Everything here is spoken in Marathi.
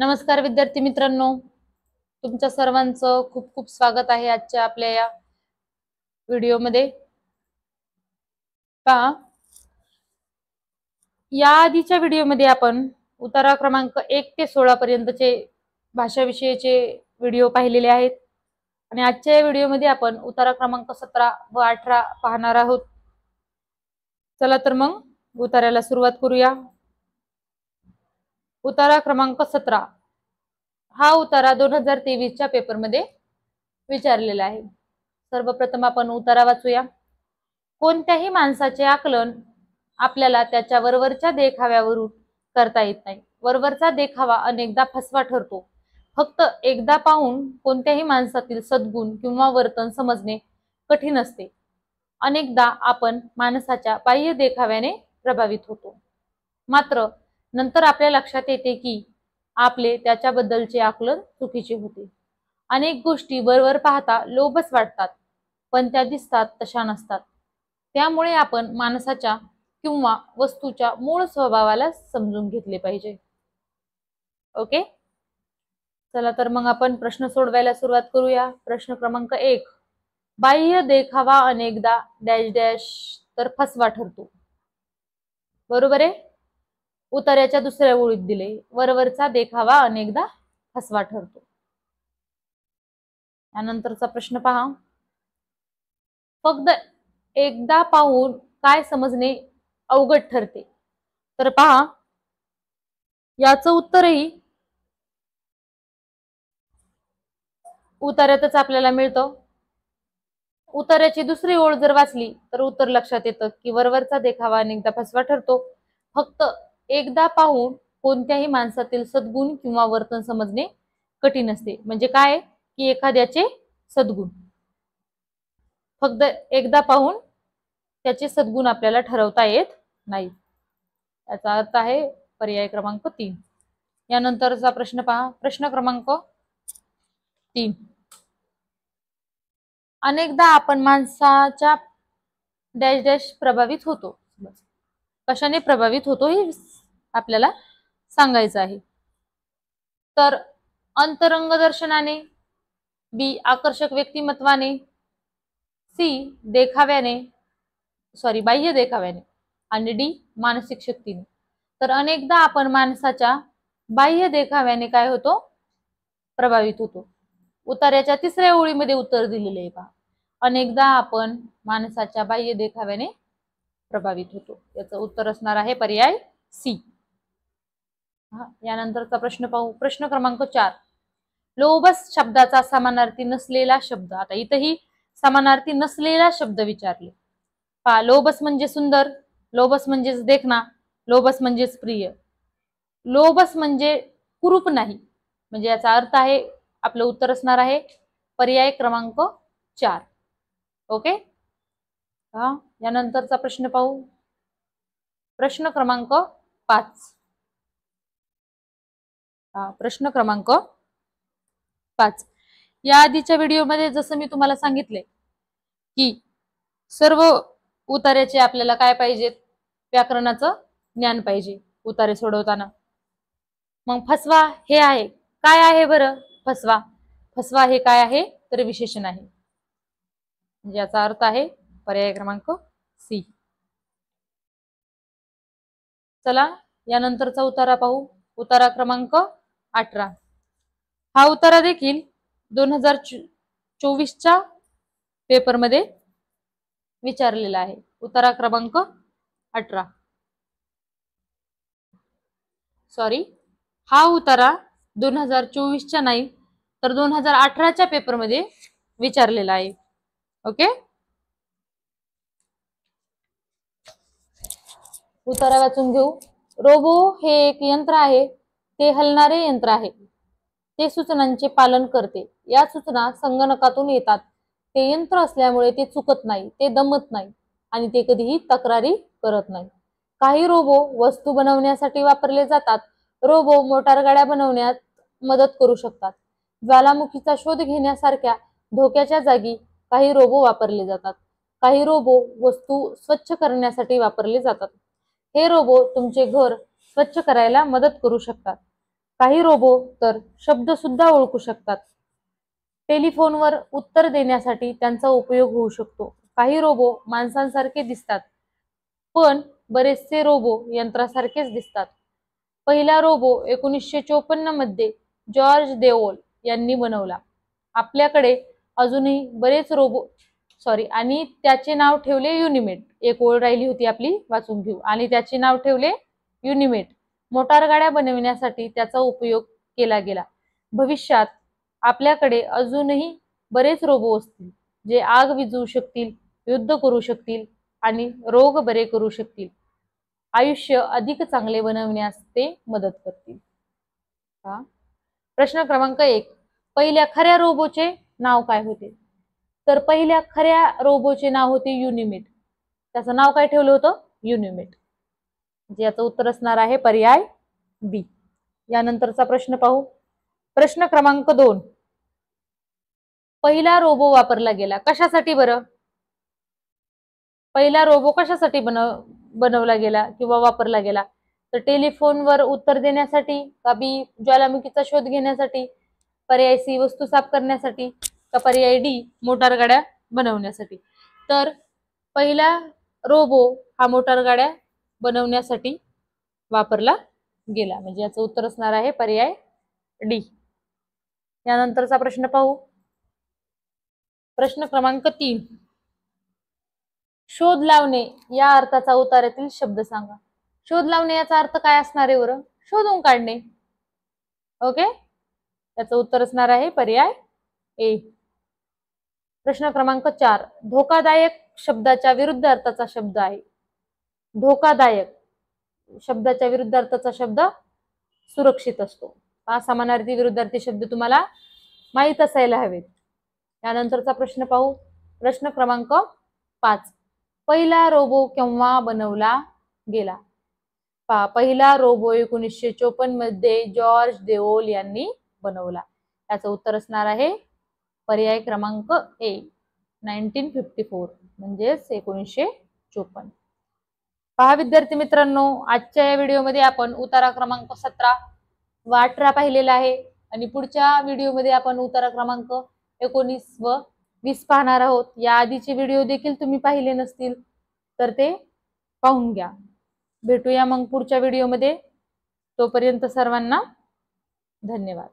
नमस्कार विद्यार्थी मित्रांनो, तुमच्या सर्वांचं खूप खूप स्वागत आहे आजच्या आपल्या या व्हिडिओमध्ये। पहा, या आधीच्या व्हिडिओमध्ये आपण उतारा क्रमांक 1 ते 16 पर्यंतचे भाषा विषयाचे व्हिडिओ पाहिलेले आहेत आणि आजच्या या व्हिडिओमध्ये आपण उतारा क्रमांक 17 व 18 पाहणार आहोत। चला तर मग उतार्याला सुरुवात करूया। उतारा क्रमांक 17 हा उतारा 2023 च्या पेपरमध्ये विचारलेला आहे। सर्वप्रथम आपण उतारा वाचूया। कोणत्याही माणसाचे आकलन आपल्याला त्याच्या वरवरच्या देखाव्यावरून करता येत नाही। वरवरचा देखावा अनेकदा फसवा ठरतो। फक्त एकदा पाहून कोणत्याही माणसातील सद्गुण किंवा वर्तन समजणे कठीण असते। अनेकदा आपण माणसाच्या बाह्य देखाव्याने प्रभावित होतो, मात्र नंतर आपल्या लक्षात येते की आपले त्याच्याबद्दलचे आकलन चुकीचे होते। अनेक गोष्टी वरवर पाहता लोभच वाटतात, पण त्या दिसतात तशा नसतात। त्यामुळे आपण माणसाच्या किंवा वस्तूच्या मूळ स्वभावाला समजून घेतले पाहिजे। ओके, चला तर मग आपण प्रश्न सोडवायला सुरुवात करूया। प्रश्न क्रमांक 1, बाह्य देखावा अनेकदा डॅश डॅश तर फसवा ठरतो। बरोबर आहे। उतार्याच्या दुसऱ्या ओळीत दिले, वरवरचा देखावा अनेकदा फसवा ठरतो। त्यानंतरचा प्रश्न पहा, फक्त एकदा पाहून काय समजणे अवघड ठरते। तर पहा, याचं उत्तरही उतार्यातच आपल्याला मिळतं। उतार्याची दुसरी ओळ जर वाचली तर उत्तर लक्षात येतं की वरवरचा देखावा अनेकदा फसवा ठरतो। फक्त एकदा पाहून कोणत्याही माणसातील सद्गुण किंवा वर्तन समजणे कठीण असते। म्हणजे काय की एखाद्याचे सद्गुण फक्त एकदा पाहून त्याचे सद्गुण आपल्याला ठरवता येत नाही। याचा अर्थ आहे पर्याय क्रमांक 3। यानंतरचा प्रश्न पहा, प्रश्न क्रमांक 3, अनेकदा आपण माणसाच्या डॅश डॅश प्रभावित होतो। कशाने प्रभावित होतो हे आपल्याला सांगायचं आहे। तर अंतरंग दर्शनाने, बी आकर्षक व्यक्तिमत्वाने, सी बाह्य देखाव्याने आणि डी मानसिक शक्तीने। तर अनेकदा आपण माणसाच्या बाह्य देखाव्याने काय होतो, प्रभावित होतो। उतार्याच्या तिसऱ्या ओळीमध्ये उत्तर दिलेले आहे पहा, अनेकदा आपण माणसाच्या बाह्य देखाव्याने प्रभावित होतो। याचं उत्तर असणार आहे पर्याय सी। यानंतरचा प्रश्न पाहू, प्रश्न क्रमांक 4, लोभस शब्दाचा समानार्थी नसलेला शब्द। आता इथेही समानार्थी नसलेला शब्द विचारले पहा। लोभस म्हणजे सुंदर, लोभस म्हणजेच देखना, लोभस म्हणजेच प्रिय, लोभस म्हणजे कुरूप नाही। म्हणजे याचा अर्थ आहे आपलं उत्तर असणार आहे पर्याय क्रमांक 4। ओके, यानंतरचा प्रश्न पाहू, प्रश्न क्रमांक 5। प्रश्न क्रमांक 5, या आधीच्या व्हिडिओमध्ये जसं मी तुम्हाला सांगितले की सर्व उतार्याचे आपल्याला काय पाहिजेत, व्याकरणाचं ज्ञान पाहिजे उतारे सोडवताना। मग फसवा हे आहे, काय आहे बरं फसवा? फसवा हे काय आहे तर विशेषण आहे। म्हणजे याचा अर्थ आहे पर्याय क्रमांक सी। चला यानंतरचा उतारा पाहू, उतारा क्रमांक 18। हा उतारा देखील 2024 च्या पेपरमध्ये विचारलेला आहे। उतारा क्रमांक 18, हा उतारा 2024 च्या नाही तर 2018 च्या पेपरमध्ये विचारलेला आहे। ओके, उतारा वाचून घेऊ। रोबो हे एक यंत्र आहे, ते हलणारे यंत्र आहे, ते सूचनांचे पालन करते। या सूचना संगणकातून येतात। ते यंत्र असल्यामुळे ते चुकत नाही, ते दमत नाही आणि ते कधीही तक्रारी करत नाही। काही रोबो वस्तू बनवण्यासाठी वापरले जातात। रोबो मोटारगाड्या बनवण्यात मदत करू शकतात। ज्वालामुखीचा शोध घेण्यासारख्या धोक्याच्या जागी काही रोबो वापरले जातात। काही रोबो वस्तू स्वच्छ करण्यासाठी वापरले जातात। हे रोबो तुमचे घर स्वच्छ करायला मदत करू शकतात। काही रोबो तर शब्द सुद्धा ओळखू शकतात. टेलिफोनवर उत्तर देण्यासाठी त्यांचा उपयोग होऊ शकतो. काही रोबो माणसांसारखे दिसतात, पण बरेचसे रोबो यंत्रासारखेच दिसतात. पहिला रोबो 1954 मध्ये जॉर्ज देओल यांनी बनवला. आपल्याकडे अजूनही बरेच रोबो आणि त्याचे नाव ठेवले युनिमेट. एक ओळ राहिली होती आपली, वाचून घेऊ. आणि त्याचे नाव ठेवले युनिमेट. मोटारगाड्या बनविण्यासाठी त्याचा उपयोग केला गेला. भविष्यात आपल्याकडे अजूनही बरेच रोबो असतील, जे आग विझवू शकतील, युद्ध करू शकतील आणि रोग बरे करू शकतील. आयुष्य अधिक चांगले बनवण्यास ते मदत करतील. प्रश्न क्रमांक 1. पहिल्या खऱ्या रोबोचे नाव काय होते? तर पहिल्या खऱ्या रोबोचे नाव होते युनिमेट. त्याचं नाव काय ठेवलं होतं? युनिमेट. म्हणजे याचं उत्तर असणार आहे पर्याय बी. यानंतरचा प्रश्न पाहू. प्रश्न क्रमांक 2. पहिला रोबो वापरला गेला कशासाठी बरं? पहिला रोबो कशासाठी बनवला गेला किंवा वापरला गेला? तर टेलिफोनवर उत्तर देण्यासाठी, का बी ज्वालामुखीचा शोध घेण्यासाठी, पर्याय सी वस्तू साफ करण्यासाठी, का पर्याय डी मोटारगाड्या बनवण्यासाठी? तर पहिला रोबो हा मोटारगाड्या बनवण्यासाठी वापरला गेला. म्हणजे याचं उत्तर असणार आहे पर्याय डी. यानंतरचा प्रश्न पाहू. प्रश्न क्रमांक 3. शोध लावणे या अर्थाचा उतार्यातील शब्द सांगा. शोध लावणे याचा अर्थ काय असणार आहे बरं? शोधून काढणे. ओके, याचं उत्तर असणार आहे पर्याय ए. प्रश्न क्रमांक 4. धोकादायक शब्दाच्या विरुद्ध अर्थाचा शब्द आहे. धोकादायक शब्दाच्या विरुद्ध अर्थाचा शब्द सुरक्षित असतो. हा समानार्थी विरुद्धार्थी शब्द तुम्हाला माहित असायला हवेत. यानंतरचा प्रश्न पाहू. प्रश्न क्रमांक 5. पहिला रोबो केव्हा बनवला गेला? पहिला रोबो 1954 मध्ये जॉर्ज देओल यांनी बनवला. याचं उत्तर असणार आहे पर्याय क्रमांक ए 1954 म्हणजेच 1954. पहा विद्यार्थी मित्रांनो, आजच्या या व्हिडिओमध्ये आपण उतारा क्रमांक 17 व 18 पाहिलेला आहे आणि पुढच्या व्हिडिओमध्ये आपण उतारा क्रमांक 19 व 20 पाहणार आहोत. या आधीचे व्हिडिओ देखील तुम्ही पाहिले नसतील तर ते पाहून घ्या. भेटूया मग पुढच्या व्हिडिओमध्ये. तोपर्यंत सर्वांना धन्यवाद.